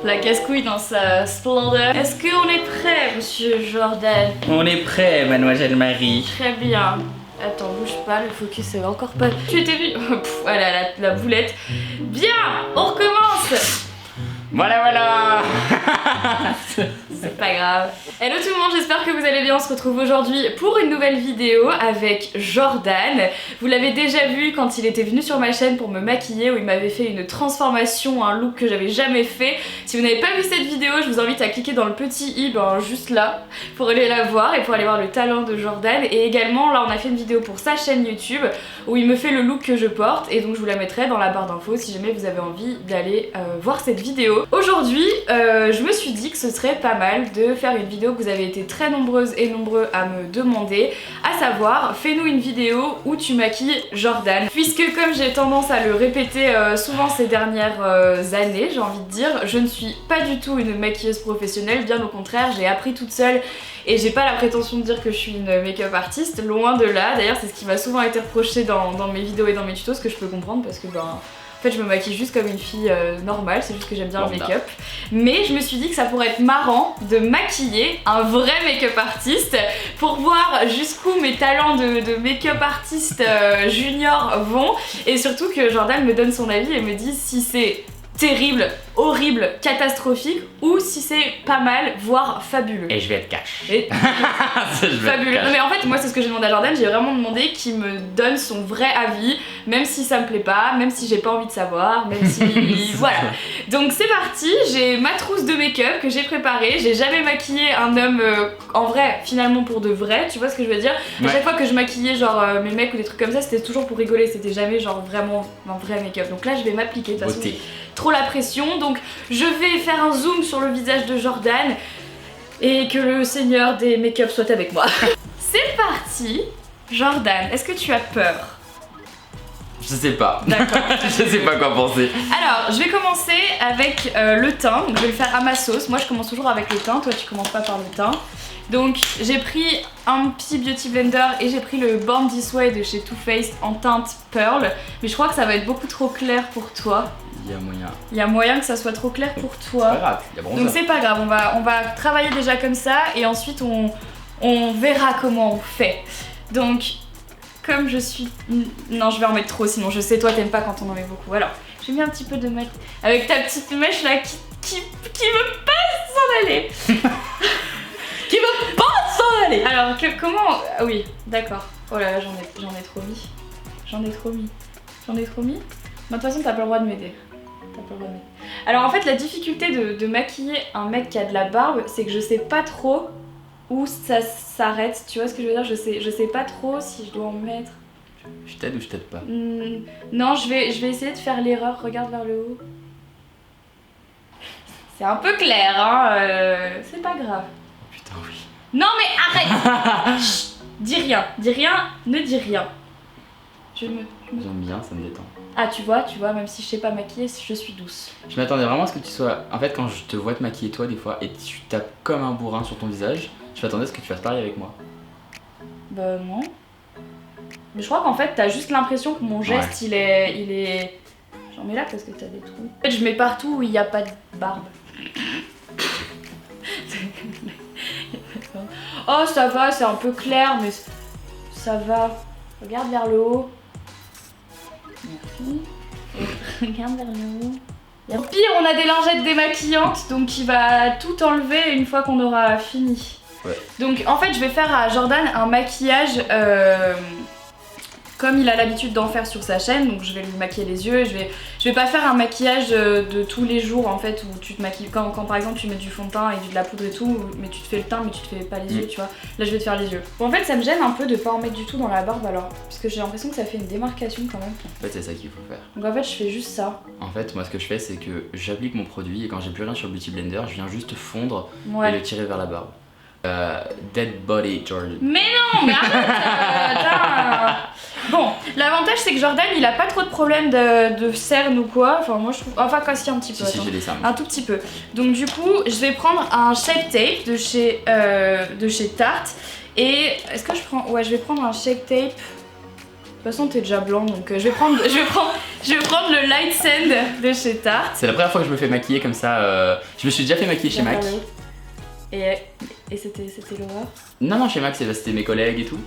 La casse-couille dans sa splendeur. Est-ce qu'on est prêt, monsieur Jordan? On est prêt, mademoiselle Marie. Très bien. Attends, bouge pas, le focus est encore pas... Tu étais vu? Voilà, la boulette. Bien, on recommence. Voilà. C'est pas grave. Hello tout le monde, j'espère que vous allez bien. On se retrouve aujourd'hui pour une nouvelle vidéo avec Jordan. Vous l'avez déjà vu quand il était venu sur ma chaîne pour me maquiller, où il m'avait fait une transformation, un look que j'avais jamais fait. Si vous n'avez pas vu cette vidéo, je vous invite à cliquer dans le petit i juste là pour aller la voir et pour aller voir le talent de Jordan. Et également là on a fait une vidéo pour sa chaîne YouTube où il me fait le look que je porte, et donc je vous la mettrai dans la barre d'infos si jamais vous avez envie d'aller voir cette vidéo. Aujourd'hui je me suis dit que ce serait pas mal de faire une vidéo que vous avez été très nombreuses et nombreux à me demander, à savoir fais-nous une vidéo où tu maquilles Jordan, puisque comme j'ai tendance à le répéter souvent ces dernières années, j'ai envie de dire, je ne suis pas du tout une maquilleuse professionnelle, bien au contraire, j'ai appris toute seule et j'ai pas la prétention de dire que je suis une make-up artiste, loin de là. D'ailleurs c'est ce qui m'a souvent été reproché dans mes vidéos et dans mes tutos, ce que je peux comprendre parce que en fait je me maquille juste comme une fille normale, c'est juste que j'aime bien le make-up. Mais je me suis dit que ça pourrait être marrant de maquiller un vrai make-up artiste pour voir jusqu'où mes talents de make-up artiste junior vont, et surtout que Jordan me donne son avis et me dise si c'est terrible, horrible, catastrophique ou si c'est pas mal, voire fabuleux. Et je vais être cash. Fabuleux. Non mais en fait moi c'est ce que j'ai demandé à Jordan, j'ai vraiment demandé qu'il me donne son vrai avis, même si ça me plaît pas, même si j'ai pas envie de savoir, même si... voilà. Donc c'est parti, j'ai ma trousse de make-up que j'ai préparée, j'ai jamais maquillé un homme en vrai, finalement pour de vrai, tu vois ce que je veux dire. À chaque fois que je maquillais genre mes mecs ou des trucs comme ça, c'était toujours pour rigoler, c'était jamais genre vraiment un vrai make-up. Donc là je vais m'appliquer de toute façon. Trop la pression, donc je vais faire un zoom sur le visage de Jordan et que le seigneur des make-up soit avec moi. C'est parti. Jordan, est-ce que tu as peur? Je sais pas. D'accord. Je sais pas quoi penser. Alors, je vais commencer avec le teint, donc je vais le faire à ma sauce. Moi je commence toujours avec le teint, toi tu commences pas par le teint. Donc j'ai pris un petit beauty blender et j'ai pris le Born This Way de chez Too Faced en teinte Pearl, mais je crois que ça va être beaucoup trop clair pour toi. Il y a moyen. Il y a moyen que ça soit trop clair pour toi. C'est pas grave, il y a bronzer. Donc c'est pas grave, on va travailler déjà comme ça et ensuite on verra comment on fait. Donc comme je suis... Non, je vais en mettre trop sinon je sais toi t'aimes pas quand on en met beaucoup. Alors j'ai mis un petit peu de mèche avec ta petite mèche là qui veut pas s'en aller. Qui veut pas s'en aller. Alors comment... Ah oui, d'accord. Oh là là, j'en ai trop mis. J'en ai trop mis. De toute façon t'as pas le droit de m'aider. Alors en fait la difficulté de maquiller un mec qui a de la barbe, c'est que je sais pas trop où ça s'arrête, tu vois ce que je veux dire, je sais pas trop si je dois en mettre. Je t'aide ou je t'aide pas? Non, je vais essayer de faire l'erreur, regarde vers le haut. C'est un peu clair hein, c'est pas grave. Putain oui. Non mais arrête. Chut, dis rien, ne dis rien. J'aime bien, ça me détend. Ah tu vois, même si je sais pas maquiller, je suis douce. Je m'attendais vraiment à ce que tu sois... En fait quand je te vois te maquiller toi des fois et tu tapes comme un bourrin sur ton visage, je m'attendais à ce que tu fasses pareil avec moi. Bah non. Mais je crois qu'en fait t'as juste l'impression que mon geste il est... J'en mets là parce que t'as des trous. En fait je mets partout où il n'y a pas de barbe. Oh ça va, c'est un peu clair mais ça va. Regarde vers le haut. Merci. Regarde vers le haut. Au pire, on a des lingettes démaquillantes, donc il va tout enlever une fois qu'on aura fini. Ouais. Donc en fait, je vais faire à Jordan un maquillage comme il a l'habitude d'en faire sur sa chaîne, donc je vais lui maquiller les yeux. Je vais pas faire un maquillage de tous les jours en fait où tu te maquilles quand par exemple tu mets du fond de teint et de la poudre et tout, mais tu te fais le teint mais tu te fais pas les yeux, tu vois. Là je vais te faire les yeux. Bon, en fait ça me gêne un peu de pas en mettre du tout dans la barbe alors, parce que j'ai l'impression que ça fait une démarcation quand même. En fait c'est ça qu'il faut faire. Donc en fait je fais juste ça. En fait moi ce que je fais c'est que j'applique mon produit et quand j'ai plus rien sur le beauty blender, je viens juste fondre et le tirer vers la barbe. Dead body Jordan. Mais non, mais arrête. Bon, l'avantage c'est que Jordan il a pas trop de problème de cernes ou quoi. Enfin moi je trouve, enfin quand si un petit peu. Si j'ai des cernes. Un tout petit peu. Donc du coup je vais prendre un Shape Tape de chez Tarte. Et est-ce que je prends... Ouais je vais prendre un Shape Tape. toute façon t'es déjà blanc donc je vais prendre le Light Sand de chez Tarte. C'est la première fois que je me fais maquiller comme ça. Je me suis déjà fait maquiller chez Mac. Et c'était l'horreur? Non, chez Mac c'était mes collègues et tout.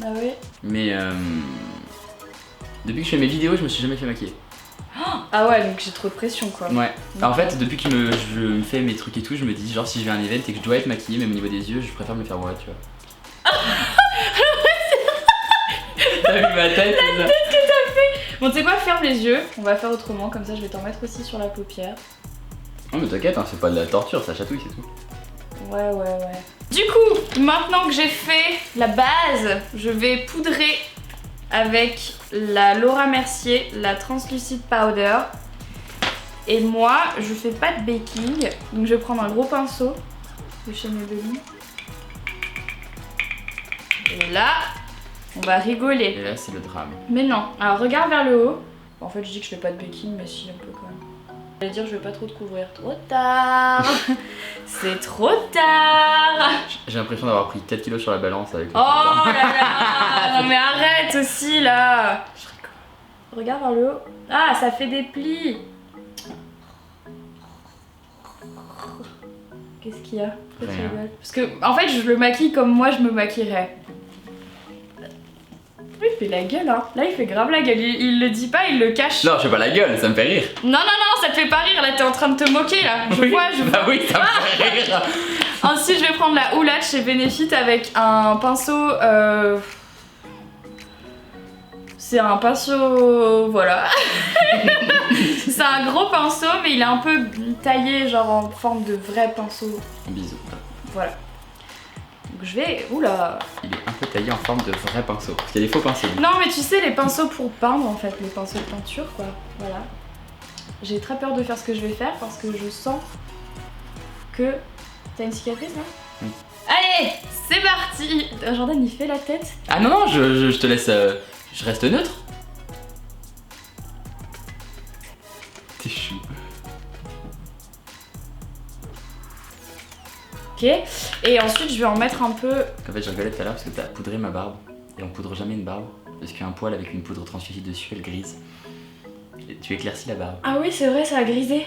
Ah ouais. Mais depuis que je fais mes vidéos, je me suis jamais fait maquiller. Ah ouais, donc j'ai trop de pression quoi. Ouais. En fait, depuis que je me fais mes trucs et tout, je me dis genre si je vais à un event et que je dois être maquillée, même au niveau des yeux, je préfère me le faire moi, tu vois. T'as vu ma tête? La tête que t'as fait. Bon, tu sais quoi, ferme les yeux. On va faire autrement, comme ça je vais t'en mettre aussi sur la paupière. Non mais t'inquiète, hein, c'est pas de la torture, ça chatouille, c'est tout. Ouais. Du coup, maintenant que j'ai fait la base, je vais poudrer avec la Laura Mercier, la Translucid Powder. Et moi, je fais pas de baking, donc je vais prendre un gros pinceau de chez Maybelline. Et là, on va rigoler. Et là, c'est le drame. Mais non, alors regarde vers le haut. En fait, je dis que je fais pas de baking, mais si, un peu quand même. J'allais dire, je vais pas trop te couvrir. Trop tard. C'est trop tard. J'ai l'impression d'avoir pris 4 kilos sur la balance avec le Oh là là. Non mais arrête aussi là. Regarde vers le haut. Ah, ça fait des plis. Qu'est-ce qu'il y a? Parce que, en fait, je le maquille comme moi je me maquillerais. Il fait la gueule, hein. Là, il fait grave la gueule. Il le dit pas, il le cache. Non, je fais pas la gueule, ça me fait rire. Non, ça te fait pas rire. Là, t'es en train de te moquer, là. Je vois. Bah oui, ça me fait rire. Ensuite, je vais prendre la Houlat chez Benefit avec un pinceau. C'est un pinceau. Voilà. C'est un gros pinceau, mais il est un peu taillé, genre en forme de vrai pinceau. Un bisou. Voilà. Donc je vais... Oula. Il est un peu taillé en forme de vrai pinceau. Parce qu'il y a des faux pinceaux. Non mais tu sais les pinceaux pour peindre en fait, les pinceaux de peinture quoi. Voilà. J'ai très peur de faire ce que je vais faire parce que je sens que... T'as une cicatrice là? Oui. Allez, c'est parti. Jordan il fait la tête. Ah non, je te laisse... je reste neutre. T'es chou. Ok, et ensuite je vais en mettre un peu... En fait, je rigolais tout à l'heure parce que t'as poudré ma barbe. Et on poudre jamais une barbe. Parce qu'un poil avec une poudre translucide dessus, elle grise. Et tu éclaircis la barbe. Ah oui, c'est vrai, ça a grisé.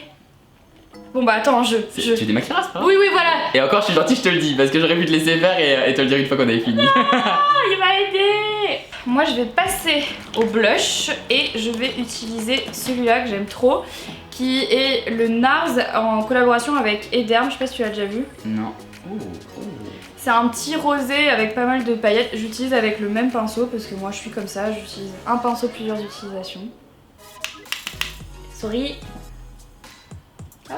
Bon bah attends, Tu démaquilleras, c'est pas grave. Oui, voilà. Et encore, je suis gentil, je te le dis. Parce que j'aurais pu te laisser faire et te le dire une fois qu'on avait fini. Ah, il m'a aidé. Moi, je vais passer au blush et je vais utiliser celui-là que j'aime trop. Qui est le NARS en collaboration avec Ederm, je sais pas si tu l'as déjà vu. Non. C'est un petit rosé avec pas mal de paillettes. J'utilise avec le même pinceau parce que moi je suis comme ça, j'utilise un pinceau plusieurs utilisations. Sorry. Ah,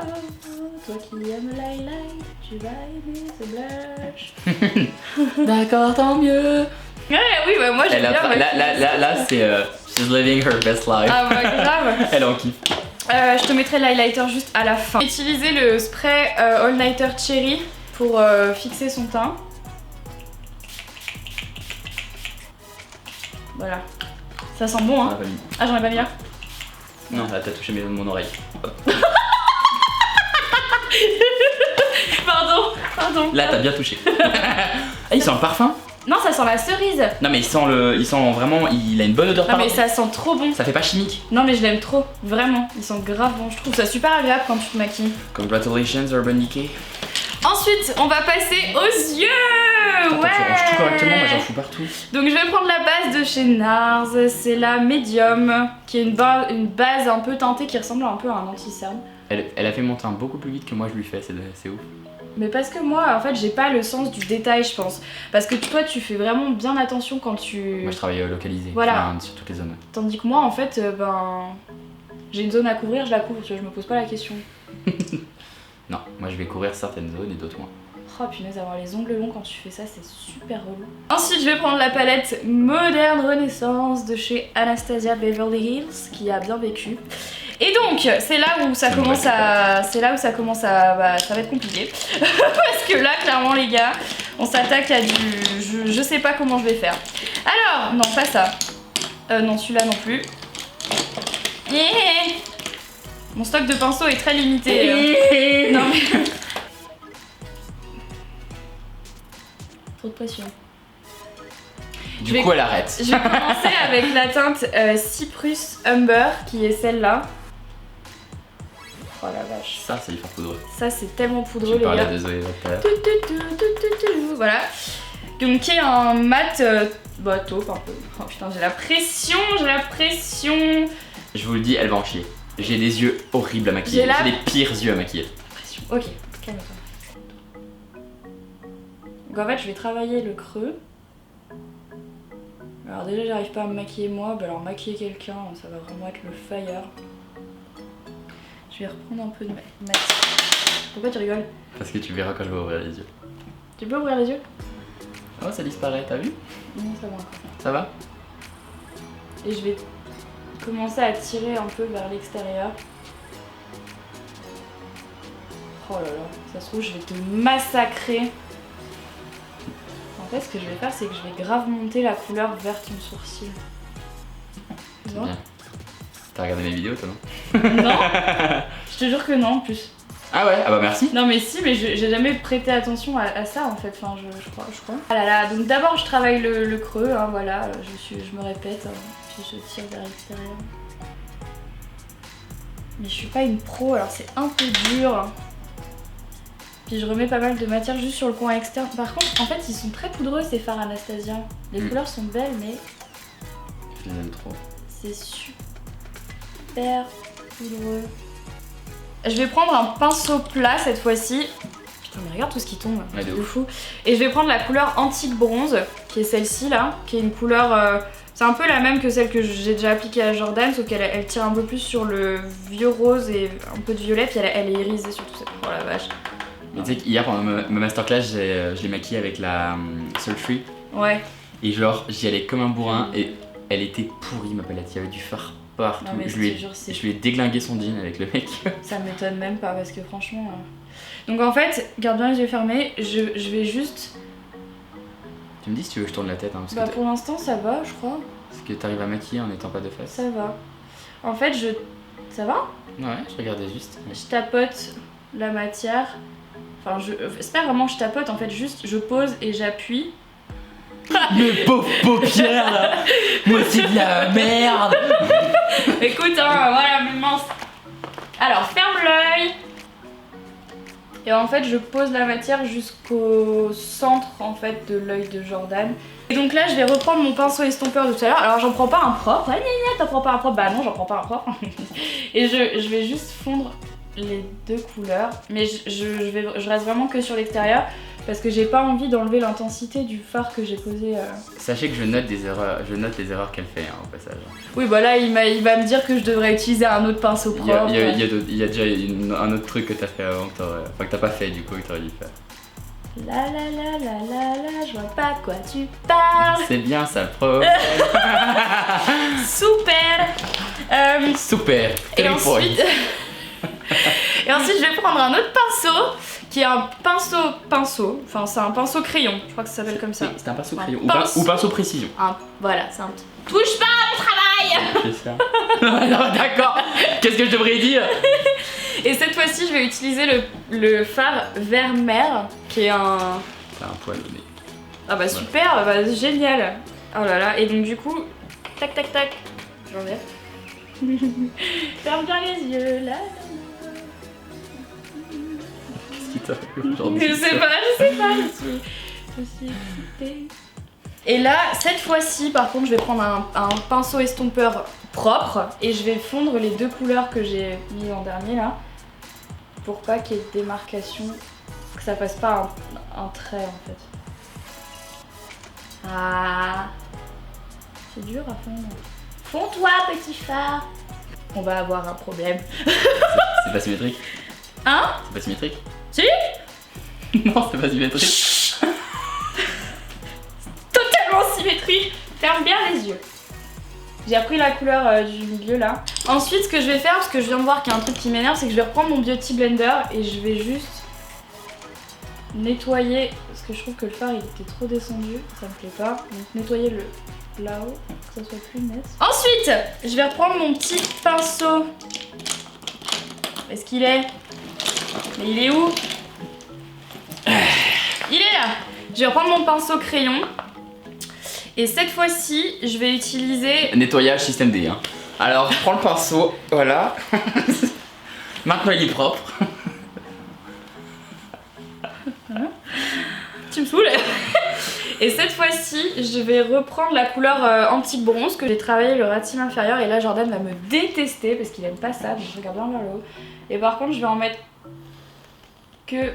toi qui aimes le highlight, tu vas aimer ce blush. D'accord, tant mieux. Ouais, oui, bah moi j'aime bien. Là, c'est she's living her best life. Ah bah grave. Elle en kiffe. Je te mettrai l'highlighter juste à la fin. Utiliser le spray All Nighter Cherry pour fixer son teint. Voilà. Ça sent bon hein. Ah j'en ai pas mis là. Non, là t'as touché mon oreille. Pardon. Là t'as bien touché. Ah, il sent le parfum? Non, ça sent la cerise. Non mais il sent vraiment, il a une bonne odeur. Non mais ça sent trop bon. Ça fait pas chimique. Non mais je l'aime trop, vraiment. Il sent grave bon. Je trouve ça super agréable quand tu te maquilles. Congratulations Urban Decay. Ensuite, on va passer aux yeux. Attends, ouais. tu ranges tout correctement, moi j'en fous partout. Donc je vais prendre la base de chez NARS. C'est la Medium, qui est une base un peu teintée qui ressemble un peu à un anti-cerne. Elle a fait mon teint beaucoup plus vite que moi je lui fais, c'est ouf. Mais parce que moi, en fait, j'ai pas le sens du détail, je pense. Parce que toi, tu fais vraiment bien attention quand tu... Moi je travaille localisé, voilà. Enfin, sur toutes les zones. Tandis que moi, en fait, j'ai une zone à couvrir, je la couvre, tu vois, je me pose pas la question. Non, moi je vais couvrir certaines zones et d'autres moins. Oh punaise, avoir les ongles longs quand tu fais ça, c'est super relou. Ensuite, je vais prendre la palette Moderne Renaissance de chez Anastasia Beverly Hills, qui a bien vécu. Et donc, c'est là où ça commence à... Bah, ça va être compliqué. Parce que là, clairement, les gars, on s'attaque à du... Je sais pas comment je vais faire. Alors, non, pas ça. Non, celui-là non plus. Yeah. Mon stock de pinceaux est très limité. Non mais... Trop de pression. Du coup, elle arrête. Je vais commencer avec la teinte Cyprus Umber, qui est celle-là. Oh la vache. Ça, c'est hyper poudreux. Ça, c'est tellement poudreux, Tu les parlais gars. de Zoé tout à l'heure. Voilà. Donc, qui est un mat taupe un peu. Oh putain, j'ai la pression. Je vous le dis, elle va en chier. J'ai des yeux horribles à maquiller. J'ai les pires yeux à maquiller. Pression. Ok, calme-toi. Donc en fait, je vais travailler le creux. Alors déjà, j'arrive pas à me maquiller moi. Bah alors maquiller quelqu'un, ça va vraiment être le fire. Je vais reprendre un peu de matière. Pourquoi tu rigoles? Parce que tu verras quand je vais ouvrir les yeux. Tu peux ouvrir les yeux? Oh, ça disparaît, t'as vu? Non, ça va encore. Ça va? Et je vais commencer à tirer un peu vers l'extérieur. Oh là là, ça se trouve, je vais te massacrer. En fait, ce que je vais faire, c'est que je vais grave monter la couleur vers ton sourcil. C'est bien. T'as regardé mes vidéos, toi, non? Non, je te jure que non en plus. Ah ouais? Ah bah merci. Non mais si, mais j'ai jamais prêté attention à ça en fait, enfin je crois. Ah là là, donc d'abord je travaille le creux, hein, voilà, je me répète, hein, puis je tire vers l'extérieur. Mais je suis pas une pro, alors c'est un peu dur. Puis je remets pas mal de matière juste sur le coin externe. Par contre, en fait, ils sont très poudreux ces fards Anastasia. Les couleurs sont belles, mais Je les aime trop. c'est super poudreux. Je vais prendre un pinceau plat cette fois-ci. Putain, mais regarde tout ce qui tombe, Ouais, de c'est ouf. fou. Et je vais prendre la couleur Antique Bronze, qui est celle-ci là, qui est une couleur... c'est un peu la même que celle que j'ai déjà appliquée à Jordan, sauf qu'elle tire un peu plus sur le vieux rose et un peu de violet, puis elle est irisée sur tout ça. Oh la vache. Mais tu sais qu'hier pendant ma masterclass, je l'ai maquillée avec la Sultry. Ouais. Et genre, j'y allais comme un bourrin et elle était pourrie ma palette. Il y avait du fard partout. Non, mais Je lui je ai déglingué son jean avec le mec. Ça m'étonne même pas parce que franchement... Donc en fait, garde bien les yeux fermés, je vais juste... Tu me dis si tu veux que je tourne la tête, hein, parce Bah que pour l'instant ça va, je crois. parce que t'arrives à maquiller en n'étant pas de face. Ça va. En fait, ça va? Ouais, je regardais juste. Je tapote la matière. Enfin, c'est pas vraiment je tapote, en fait, juste je pose et j'appuie. Mes pauvres paupières là. Moi c'est de la merde. Écoute, hein, voilà, mince. Alors, ferme l'œil. Et en fait, je pose la matière jusqu'au centre en fait de l'œil de Jordan. Et donc là, je vais reprendre mon pinceau estompeur de tout à l'heure. Alors, j'en prends pas un propre. Ah, t'en prends pas un propre? Bah non, j'en prends pas un propre. Et je vais juste fondre les deux couleurs. Mais je reste vraiment que sur l'extérieur parce que j'ai pas envie d'enlever l'intensité du fard que j'ai posé. Sachez que je note les erreurs qu'elle fait hein, au passage. Oui, bah là, il va me dire que je devrais utiliser un autre pinceau propre. Il y a déjà un autre truc que t'as fait avant que t'as pas fait du coup que t'aurais dû faire. La la la la la la, je vois pas de quoi tu parles. C'est bien ça, pro. Super. Super. Et ensuite, je vais prendre un autre pinceau qui est un pinceau. Enfin, c'est un pinceau crayon. Je crois que ça s'appelle comme ça. C'est un pinceau Un crayon pinceau. ou pinceau précision. Voilà, c'est un petit. Touche pas à mon travail. C'est ça. Non, d'accord. Qu'est-ce que je devrais dire? Et cette fois-ci, je vais utiliser le fard vert mer, qui est un... T'as un poil au nez. Ah bah super, bah génial. Oh là là, et donc du coup, tac tac tac, j'enlève. Ferme bien les yeux, là. Qu'est-ce qui t'arrive aujourd'hui? Je sais pas, je suis excitée. Et là, cette fois-ci, par contre, je vais prendre un pinceau estompeur propre et je vais fondre les deux couleurs que j'ai mis en dernier là, pour pas qu'il y ait de démarcation, que ça fasse pas un trait en fait. Ah, c'est dur à fondre. Fonds-toi, petit phare. On va avoir un problème. C'est pas symétrique? Hein? C'est pas symétrique? Si? Non, c'est pas symétrique. Totalement symétrique. Ferme bien les yeux. J'ai appris la couleur du milieu là. Ensuite, ce que je vais faire, parce que je viens de voir qu'il y a un truc qui m'énerve, c'est que je vais reprendre mon Beauty Blender et je vais juste nettoyer, parce que je trouve que le fard il était trop descendu, ça me plaît pas. Donc nettoyer le là-haut, que ça soit plus net. Ensuite, je vais reprendre mon petit pinceau. Où est-ce qu'il est? Mais il est où? Il est là. Je vais reprendre mon pinceau crayon. Et cette fois-ci, je vais utiliser... Nettoyage système D. Hein. Alors, je prends le pinceau, voilà. Maintenant, il est propre. Tu me saoules. Et cette fois-ci, je vais reprendre la couleur anti-bronze que j'ai travaillé le ras de cils inférieur. Et là, Jordan va me détester parce qu'il aime pas ça, donc je regarde bien vers le haut. Et par contre, je vais en mettre que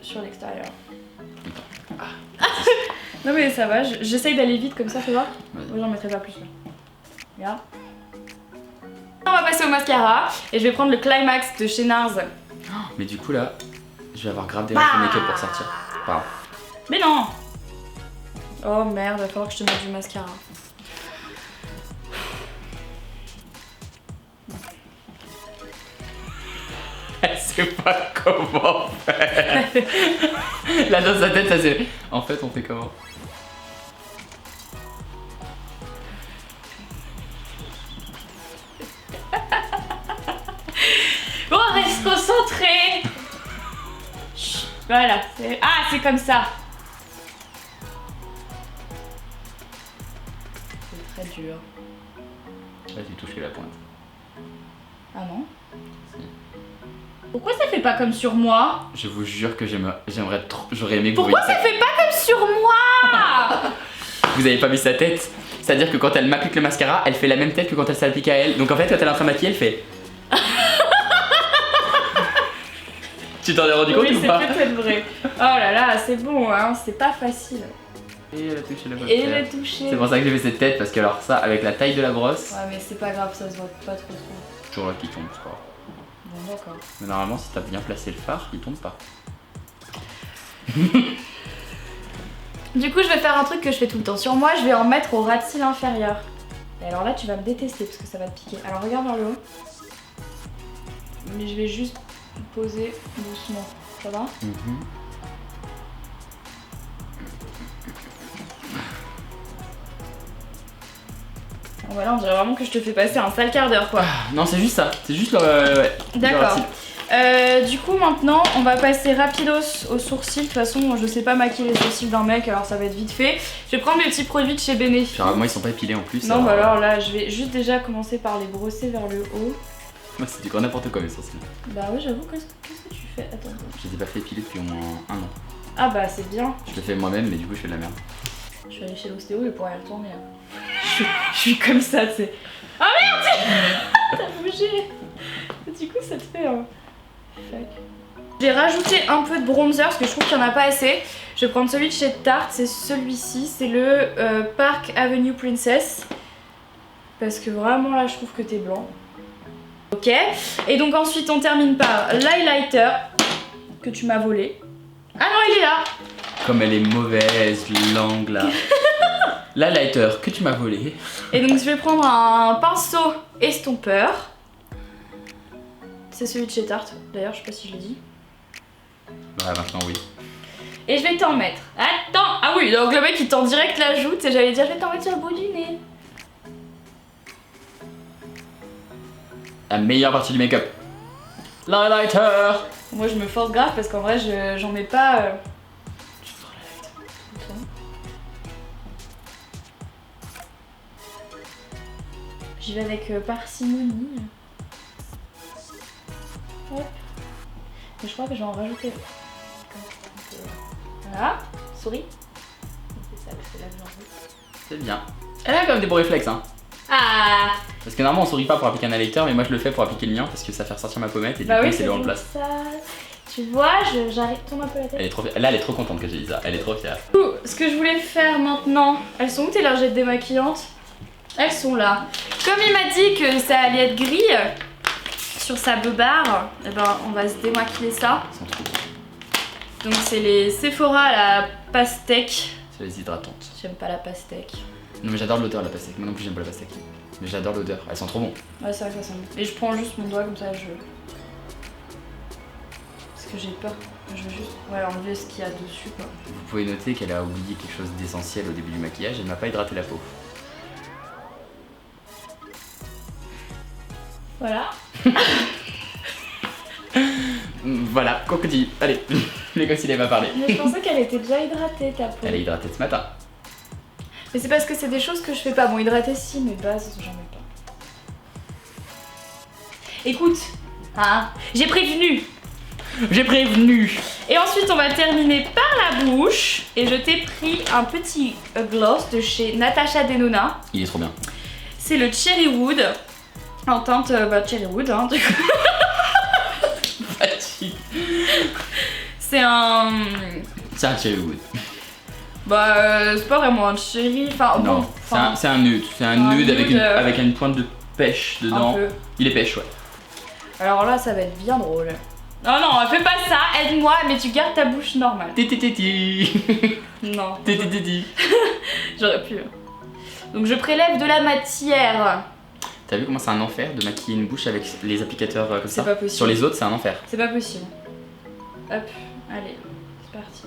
sur l'extérieur. Non mais ça va, j'essaye d'aller vite comme ça, fais voir. Ouais, j'en mettrai pas plus là. Regarde. On va passer au mascara et je vais prendre le Climax de chez Nars. Mais du coup là, je vais avoir grave des reflets make-up pour sortir. Pardon. Mais non. Oh merde, il va falloir que je te mette du mascara. Elle sait pas comment faire. Là dans sa tête, ça c'est... En fait, on fait comment? Bon, reste concentré. Voilà. Ah, c'est comme ça. C'est très dur. Là, tu touches que la pointe. Ah non? Si. Pourquoi ça fait pas comme sur moi? Je vous jure que j'aimerais trop... J'aurais aimé que vous Pourquoi ça fait pas comme sur moi? Vous avez pas vu sa tête? C'est-à-dire que quand elle m'applique le mascara, elle fait la même tête que quand elle s'applique à elle. Donc en fait, quand elle est en train de maquiller, elle fait... Tu t'en es rendu compte ou pas? Oui, c'est peut-être vrai. Oh là là, c'est bon, hein, c'est pas facile. Et elle a touché la Et elle a touché. C'est pour ça que j'ai fait cette tête, parce que alors ça, avec la taille de la brosse... Ouais, mais c'est pas grave, ça se voit pas trop trop. Toujours là qui tombe, c'est pas grave. Bon, d'accord. Mais normalement, si t'as bien placé le fard, il tombe pas. Du coup, je vais faire un truc que je fais tout le temps sur moi, je vais en mettre au ras de cils inférieur. Et alors là, tu vas me détester parce que ça va te piquer. Alors regarde vers le haut. Mais je vais juste poser doucement. Ça va? Bon, voilà, on dirait vraiment que je te fais passer un sale quart d'heure quoi. Non, c'est juste ça. C'est juste le... ouais, d'accord. Du coup maintenant on va passer rapidos aux sourcils. De toute façon je sais pas maquiller les sourcils d'un mec alors ça va être vite fait. Je vais prendre mes petits produits de chez Benefit. Genre moi ils sont pas épilés en plus. Non bah alors là je vais juste déjà commencer par les brosser vers le haut. Moi c'est du grand n'importe quoi mes sourcils. Bah ouais j'avoue, qu'est-ce que tu fais? Attends. Je les ai pas fait épiler depuis au moins 1 an. Ah bah c'est bien. Je le fais moi-même mais du coup je fais de la merde. Je suis allée chez l'ostéo et pour y retourner. Je suis comme ça tu sais. Ah merde. T'as bougé. Du coup ça te fait J'ai rajouté un peu de bronzer parce que je trouve qu'il n'y en a pas assez. Je vais prendre celui de chez Tarte, c'est celui-ci, c'est le Park Avenue Princess. Parce que vraiment là je trouve que t'es blanc. Ok, et donc ensuite on termine par l'highlighter que tu m'as volé. Ah non il est là. Comme elle est mauvaise, l'angle là. L'highlighter que tu m'as volé. Et donc je vais prendre un pinceau estompeur. C'est celui de chez Tarte, d'ailleurs je sais pas si je l'ai dit. Ouais maintenant oui. Et je vais t'en mettre. Attends. Ah oui, donc le mec il t'en direct la joute et j'allais dire je vais t'en mettre sur le bout du nez. La meilleure partie du make-up. L'highlighter. Moi je me force grave parce qu'en vrai j'en mets pas... J'y vais avec parcimonie. Hop. Mais je crois que je vais en rajouter. Voilà, souris. C'est ça, parce que là j'en veux. C'est bien. Elle a quand même des beaux réflexes hein. Ah. Parce que normalement on sourit pas pour appliquer un highlighter mais moi je le fais pour appliquer le mien parce que ça fait ressortir ma pommette et du coup c'est le en place. Ça. Tu vois, j'arrête, tourne un peu la tête. Elle est trop fière. Là elle est trop contente que j'ai dit ça, elle est trop fière. Du coup, ce que je voulais faire maintenant, elles sont où tes lingettes démaquillantes? Elles sont là. Comme il m'a dit que ça allait être gris sur sa beubare, et ben on va se démaquiller ça. Elles sont trop beaux. Donc c'est les Sephora à la pastèque. C'est les hydratantes. J'aime pas la pastèque. Non mais j'adore l'odeur de la pastèque, moi non plus j'aime pas la pastèque. Mais j'adore l'odeur, elles sont trop bons. Ouais c'est vrai que ça sent bon. Et je prends juste mon doigt comme ça, je... Parce que j'ai peur. Je veux juste enlever ce qu'il y a dessus quoi. Vous pouvez noter qu'elle a oublié quelque chose d'essentiel au début du maquillage, elle m'a pas hydraté la peau. Voilà. Voilà, crocodile. Allez, les gosses il m'a parlé. Mais je pensais qu'elle était déjà hydratée ta peau. Elle est hydratée ce matin. Mais c'est parce que c'est des choses que je fais pas. Bon, hydrater si, mais base, j'en mets pas. Écoute, hein, j'ai prévenu. J'ai prévenu. Et ensuite, on va terminer par la bouche. Et je t'ai pris un petit gloss de chez Natasha Denona. Il est trop bien. C'est le Cherry Wood. En teinte Cherry Wood, hein, du coup. C'est un... C'est un cherry wood. C'est pas vraiment un cherry, enfin non, bon... c'est un nude. C'est un nude avec une pointe de pêche dedans. Il est pêche, ouais. Alors là, ça va être bien drôle. Non, non, fais pas ça, aide-moi, mais tu gardes ta bouche normale. Non. J'aurais pu. Donc je prélève de la matière. T'as vu comment c'est un enfer de maquiller une bouche avec les applicateurs comme ça? C'est pas possible. Sur les autres, c'est un enfer. C'est pas possible. Hop, allez, c'est parti.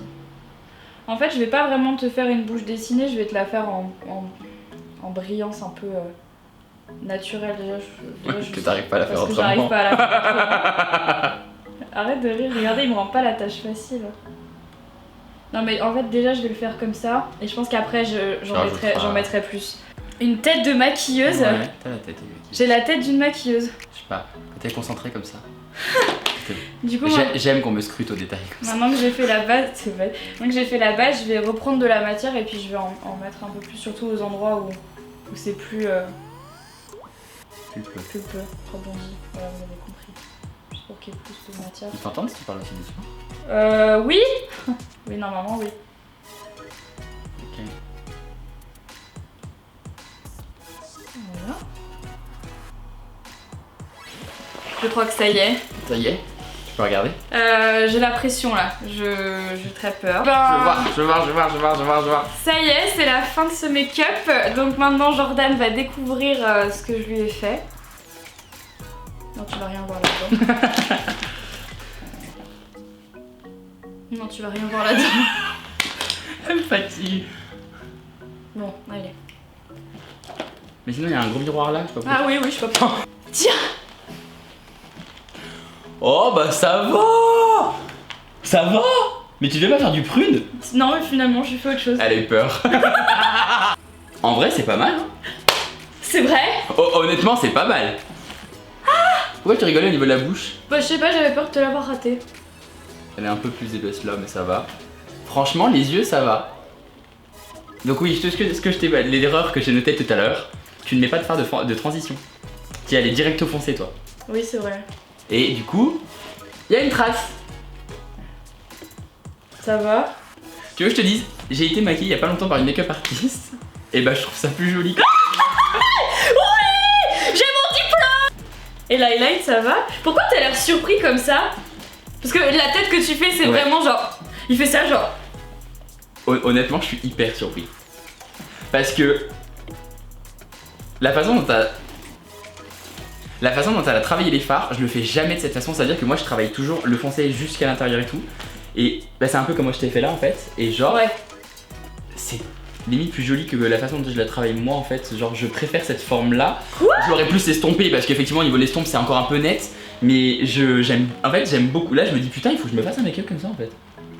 En fait, je vais pas vraiment te faire une bouche dessinée, je vais te la faire en brillance un peu naturelle. Déjà, que t'arrives pas à la faire autrement. J'arrive pas à la faire. Arrête de rire, regardez, il me rend pas la tâche facile. Non mais en fait déjà je vais le faire comme ça et je pense qu'après j'en mettrai plus. Une tête de maquilleuse. Ouais, t'as la tête de maquilleuse. J'ai la tête d'une maquilleuse. Je sais pas, t'es concentrée comme ça. Du coup, j'aime qu'on me scrute au détail comme ça. Maintenant que j'ai fait la base, c'est vrai. Maintenant que j'ai fait la base, je vais reprendre de la matière et puis je vais en mettre un peu plus, surtout aux endroits où c'est plus pulpeux, rebondi. Voilà, vous avez compris. Juste pour qu'il y ait plus de matière. Ils t'entendent si tu parles aussi dessus? Oui. Oui, normalement, oui. Ok. Voilà. Je crois que ça y est. Ça y est? Tu peux regarder? J'ai la pression là, j'ai très peur. Je vais voir. Ça y est, c'est la fin de ce make-up. Donc maintenant Jordan va découvrir ce que je lui ai fait. Non, tu vas rien voir là-dedans. Non, tu vas rien voir là-dedans. Elle me fatigue. Bon, allez. Mais sinon, il y a un gros miroir là, je peux pas. Ah oui, je peux pas. Tiens! Oh bah ça va! Ça va! Mais tu devais pas faire du prune? Non, mais finalement, j'ai fait autre chose. Elle a eu peur. En vrai, c'est pas mal. Hein. C'est vrai? Honnêtement, c'est pas mal. Pourquoi tu rigolais au niveau de la bouche? Bah, je sais pas, j'avais peur de te l'avoir raté. Elle est un peu plus épaisse là, mais ça va. Franchement, les yeux, ça va. Donc oui, ce que je t'ai... L'erreur que j'ai notée tout à l'heure, tu ne mets pas de phare de transition. Tu y allais direct au foncé, toi. Oui, c'est vrai. Et du coup, il y a une trace. Ça va? Tu veux que je te dise, j'ai été maquillée il y a pas longtemps par une make-up artiste. Et bah je trouve ça plus joli. Oui! J'ai mon diplôme! Et l'highlight, ça va? Pourquoi t'as l'air surpris comme ça? Parce que la tête que tu fais, c'est vraiment genre... Il fait ça genre... Honnêtement, je suis hyper surpris. Parce que... La façon dont elle a travaillé les fards, je le fais jamais de cette façon. C'est-à-dire que moi, je travaille toujours le foncé jusqu'à l'intérieur et tout. Et bah, c'est un peu comme moi je t'ai fait là en fait. Et genre... Ouais. C'est limite plus joli que la façon dont je la travaille moi en fait. Genre, je préfère cette forme-là. Je l'aurais plus estompé parce qu'effectivement, au niveau de l'estompe, c'est encore un peu net. Mais j'aime beaucoup. Là, je me dis putain, il faut que je me fasse un make-up comme ça en fait.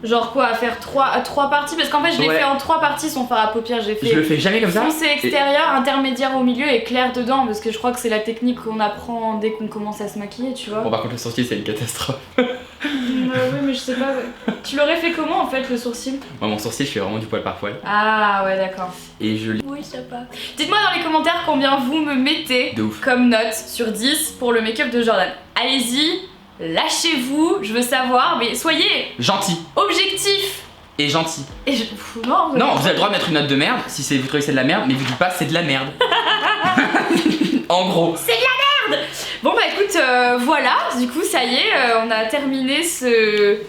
Genre quoi, à faire trois parties? Parce qu'en fait, je l'ai fait en 3 parties son fard à paupières. J'ai fait. Je le fais jamais comme ça. Foncé extérieur, intermédiaire au milieu et clair dedans. Parce que je crois que c'est la technique qu'on apprend dès qu'on commence à se maquiller, tu vois. Bon, par contre, le sourcil, c'est une catastrophe. Oui, mais je sais pas. Tu l'aurais fait comment en fait, le sourcil? Moi, mon sourcil, je fais vraiment du poil par poil. Ah, ouais, d'accord. Et je... Oui, je sais pas. Dites-moi dans les commentaires combien vous me mettez comme note sur 10 pour le make-up de Jordan. Allez-y, lâchez-vous, je veux savoir, mais soyez gentil, objectif et gentil. Et non, vous avez le droit de mettre une note de merde si vous trouvez que c'est de la merde, mais vous dites pas c'est de la merde. En gros. C'est de la merde. Bon bah écoute, voilà, du coup ça y est, on a terminé ce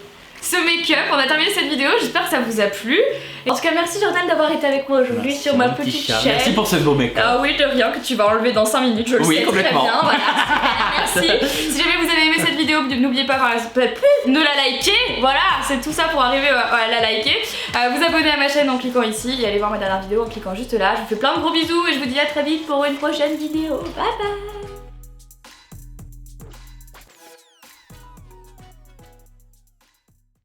make-up, on a terminé cette vidéo, j'espère que ça vous a plu. Et en tout cas, merci Jordan d'avoir été avec moi aujourd'hui sur ma petite chaîne. Merci pour ce beau make-up. Ah oui, de rien, que tu vas enlever dans 5 minutes, je le sais très bien. Voilà. Merci. Si jamais vous avez aimé cette vidéo, n'oubliez pas de la liker. Voilà, c'est tout ça pour arriver à la liker. Vous abonner à ma chaîne en cliquant ici et aller voir ma dernière vidéo en cliquant juste là. Je vous fais plein de gros bisous et je vous dis à très vite pour une prochaine vidéo. Bye bye.